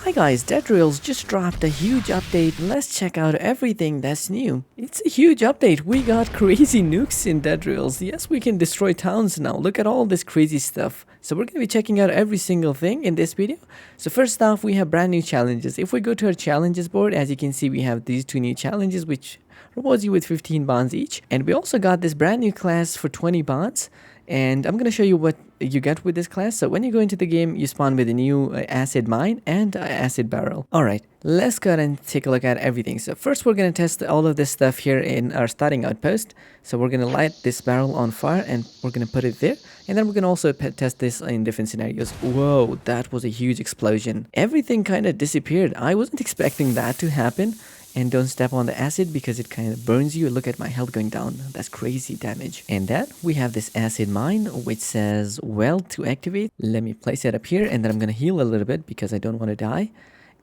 Hi guys, Dead Rails just dropped a huge update. Let's check out everything that's new. It's a huge update. We got crazy nukes in Dead Rails. Yes, we can destroy towns now. Look at all this crazy stuff. So we're going to be checking out every single thing in this video. So first off, we have brand new challenges. If we go to our challenges board, as you can see, we have these two new challenges which rewards you with 15 bonds each. And we also got this brand new class for 20 bonds. And I'm going to show you what you get with this class. So when you go into the game, you spawn with a new acid mine and acid barrel. Alright, let's go ahead and take a look at everything. So first we're going to test all of this stuff here in our starting outpost. So we're going to light this barrel on fire and we're going to put it there. And then we're going to also test this in different scenarios. Whoa, that was a huge explosion. Everything kind of disappeared. I wasn't expecting that to happen. And don't step on the acid because it kind of burns you. Look at my health going down. That's crazy damage. And then we have this acid mine which says well to activate. Let me place it up here and then I'm going to heal a little bit because I don't want to die.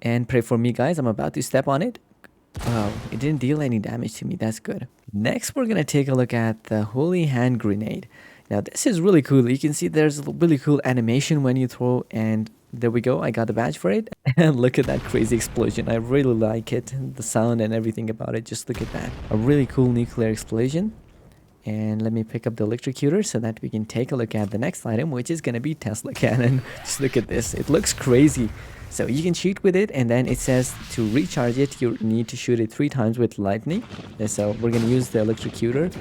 And pray for me guys, I'm about to step on it. Wow, it didn't deal any damage to me. That's good. Next we're going to take a look at the holy hand grenade. Now this is really cool. You can see there's a really cool animation when you throw, and there we go, I got the badge for it. And look at that crazy explosion. I really like it, the sound and everything about it. Just look at that, a really cool nuclear explosion. And let me pick up the electrocutor so that we can take a look at the next item, which is going to be Tesla cannon. Just look at this, it looks crazy. So you can shoot with it, and then it says to recharge it you need to shoot it 3 times with lightning. And so we're going to use the electrocutor,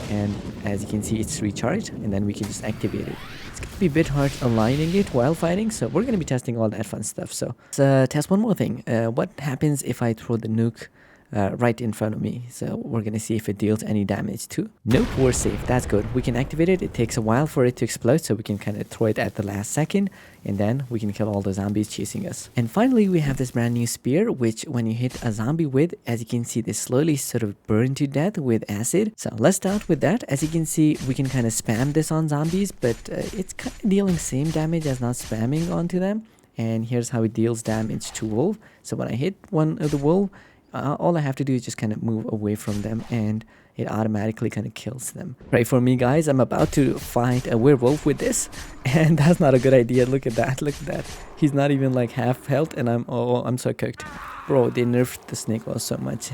and as you can see it's recharged, and then we can just activate it. It's going to be a bit hard aligning it while fighting, so we're going to be testing all that fun stuff. So let's test one more thing. What happens if I throw the nuke right in front of me? So we're going to see if it deals any damage too. Nope, we're safe. That's good. We can activate it. It takes a while for it to explode, so we can kind of throw it at the last second, and then we can kill all the zombies chasing us. And finally we have this brand new spear which when you hit a zombie with, as you can see, they slowly sort of burn to death with acid. So let's start with that. As you can see, we can kind of spam this on zombies, but it's kind of dealing same damage as not spamming onto them. And here's how it deals damage to wolf. So when I hit one of the wolf, all I have to do is just kind of move away from them and it automatically kind of kills them. Pray for me guys, I'm about to fight a werewolf with this, and that's not a good idea. Look at that, look at that. He's not even like half health and I'm so cooked. Bro, they nerfed the snake oil so much.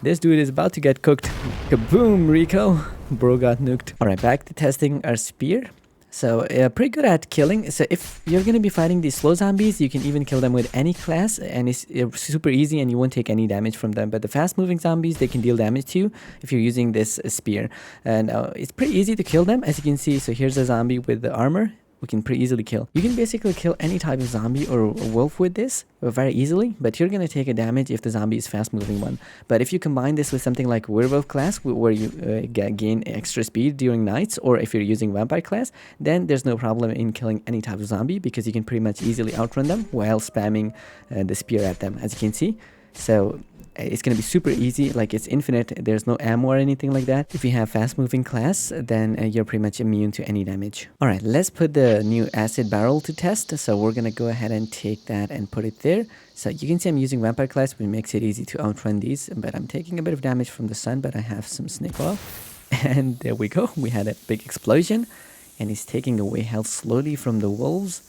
This dude is about to get cooked. Kaboom, Rico. Bro got nuked. Alright, back to testing our spear. So pretty good at killing. So if you're going to be fighting these slow zombies, you can even kill them with any class, and it's super easy and you won't take any damage from them. But the fast moving zombies, they can deal damage to you if you're using this spear. And it's pretty easy to kill them, as you can see. So here's a zombie with the armor. We can pretty easily kill. You can basically kill any type of zombie or wolf with this very easily, but you're going to take a damage if the zombie is fast moving one. But if you combine this with something like werewolf class where you gain extra speed during nights, or if you're using vampire class, then there's no problem in killing any type of zombie because you can pretty much easily outrun them while spamming the spear at them, as you can see. So it's going to be super easy, like it's infinite, there's no ammo or anything like that. If you have fast moving class, then you're pretty much immune to any damage. Alright, let's put the new acid barrel to test. So we're going to go ahead and take that and put it there. So you can see I'm using vampire class, which makes it easy to outrun these, but I'm taking a bit of damage from the sun, but I have some snake oil. And there we go, we had a big explosion, and it's taking away health slowly from the wolves,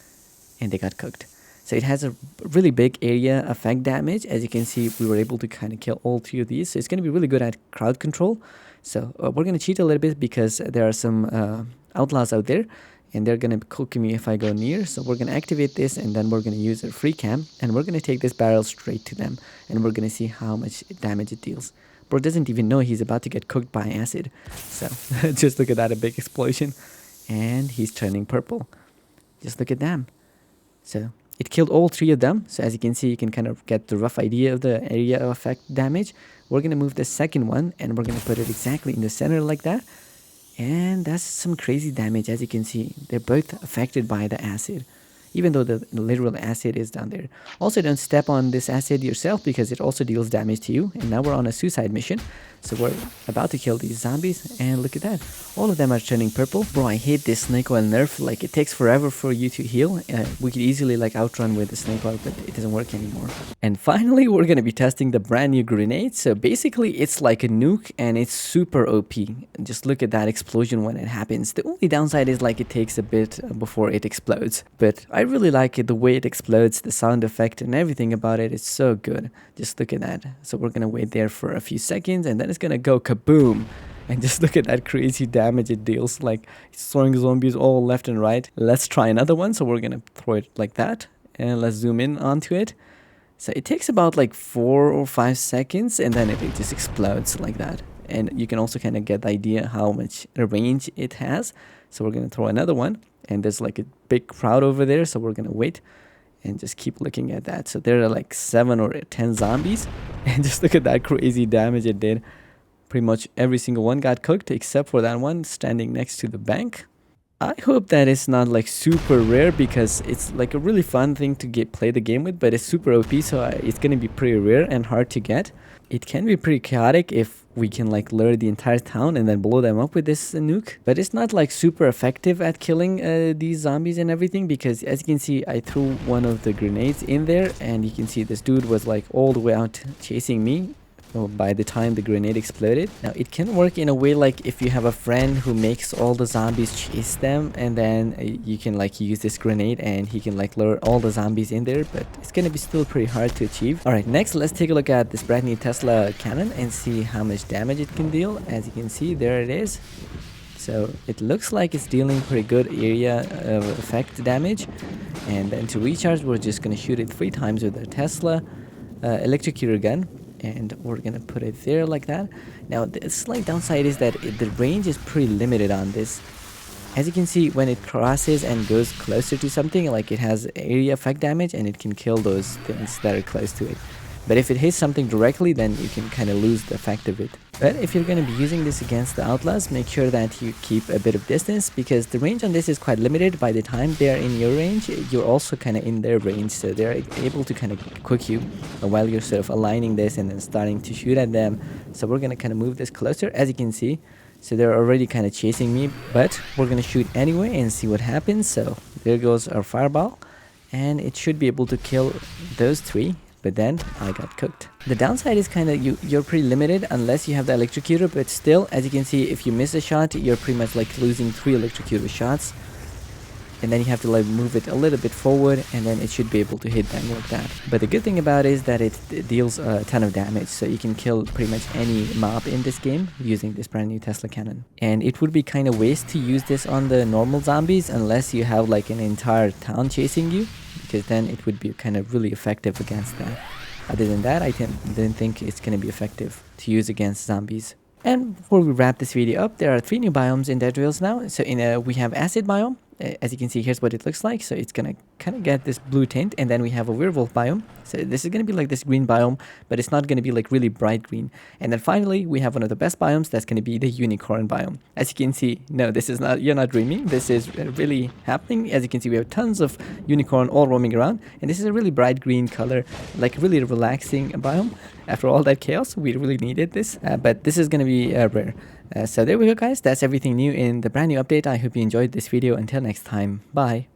and they got cooked. So it has a really big area effect damage. As you can see, we were able to kind of kill all 3 of these. So it's going to be really good at crowd control. So we're going to cheat a little bit because there are some outlaws out there, and they're going to cook me if I go near. So we're going to activate this, and then we're going to use a free cam, and we're going to take this barrel straight to them, and we're going to see how much damage it deals. Bro doesn't even know he's about to get cooked by acid. So just look at that, a big explosion, and he's turning purple. Just look at them. So it killed all 3 of them. So as you can see, you can kind of get the rough idea of the area of effect damage. We're going to move the second one, and we're going to put it exactly in the center like that. And that's some crazy damage. As you can see, they're both affected by the acid, even though the literal acid is down there. Also, don't step on this acid yourself because it also deals damage to you. And now we're on a suicide mission. So we're about to kill these zombies, and look at that. All of them are turning purple. Bro, I hate this snake oil nerf. Like, it takes forever for you to heal. We could easily like outrun with the snake oil, but it doesn't work anymore. And finally, we're going to be testing the brand new grenade. So basically, it's like a nuke, and it's super OP. Just look at that explosion when it happens. The only downside is like it takes a bit before it explodes. But I really like it, the way it explodes, the sound effect and everything about it is so good. Just look at that. So we're gonna wait there for a few seconds and then it's gonna go kaboom. And just look at that crazy damage it deals, like it's throwing zombies all left and right. Let's try another one. So we're gonna throw it like that and let's zoom in onto it. So it takes about like 4 or 5 seconds and then it just explodes like that. And you can also kind of get the idea how much range it has. So we're going to throw another one and there's like a big crowd over there. So we're going to wait and just keep looking at that. So there are like 7 or 10 zombies and just look at that crazy damage it did. Pretty much every single one got cooked except for that one standing next to the bank. I hope that it's not like super rare because it's like a really fun thing to play the game with, but it's super OP, so it's gonna be pretty rare and hard to get. It can be pretty chaotic if we can like lure the entire town and then blow them up with this nuke, but it's not like super effective at killing these zombies and everything, because as you can see I threw one of the grenades in there and you can see this dude was like all the way out chasing me. By the time the grenade exploded. Now it can work in a way like if you have a friend who makes all the zombies chase them, and then you can like use this grenade and he can like lure all the zombies in there, but it's gonna be still pretty hard to achieve. Alright, next let's take a look at this brand new Tesla cannon and see how much damage it can deal. As you can see, there it is. So it looks like it's dealing pretty good area of effect damage. And then to recharge, we're just gonna shoot it 3 times with the Tesla electrocutor gun. And we're gonna put it there like that. Now the slight downside is that the range is pretty limited on this. As you can see, when it crosses and goes closer to something, like it has area effect damage and it can kill those things that are close to it. But if it hits something directly, then you can kind of lose the effect of it. But if you're going to be using this against the outlaws, make sure that you keep a bit of distance, because the range on this is quite limited. By the time they're in your range, you're also kind of in their range, so they're able to kind of cook you while you're sort of aligning this and then starting to shoot at them. So we're going to kind of move this closer, as you can see. So they're already kind of chasing me, but we're going to shoot anyway and see what happens. So there goes our fireball, and it should be able to kill those 3. But then I got cooked. The downside is kind of you're pretty limited unless you have the electrocutor, but still, as you can see, if you miss a shot, you're pretty much like losing 3 electrocutor shots. And then you have to like move it a little bit forward, and then it should be able to hit them like that. But the good thing about it is that it deals a ton of damage, so you can kill pretty much any mob in this game using this brand new Tesla cannon. And it would be kind of waste to use this on the normal zombies unless you have like an entire town chasing you, because then it would be kind of really effective against that. Other than that, I didn't think it's going to be effective to use against zombies. And before we wrap this video up, there are 3 new biomes in Dead Rails now. So we have acid biome. As you can see, here's what it looks like. So it's gonna kind of get this blue tint, and then we have a werewolf biome. So this is gonna be like this green biome, but it's not gonna be like really bright green. And then finally, we have one of the best biomes. That's gonna be the unicorn biome. As you can see, no, this is not, you're not dreaming. This is really happening. As you can see, we have tons of unicorn all roaming around, and this is a really bright green color, like really relaxing biome. After all that chaos, we really needed this, but this is gonna be rare. So there we go, guys. That's everything new in the brand new update. I hope you enjoyed this video. Until next time, bye.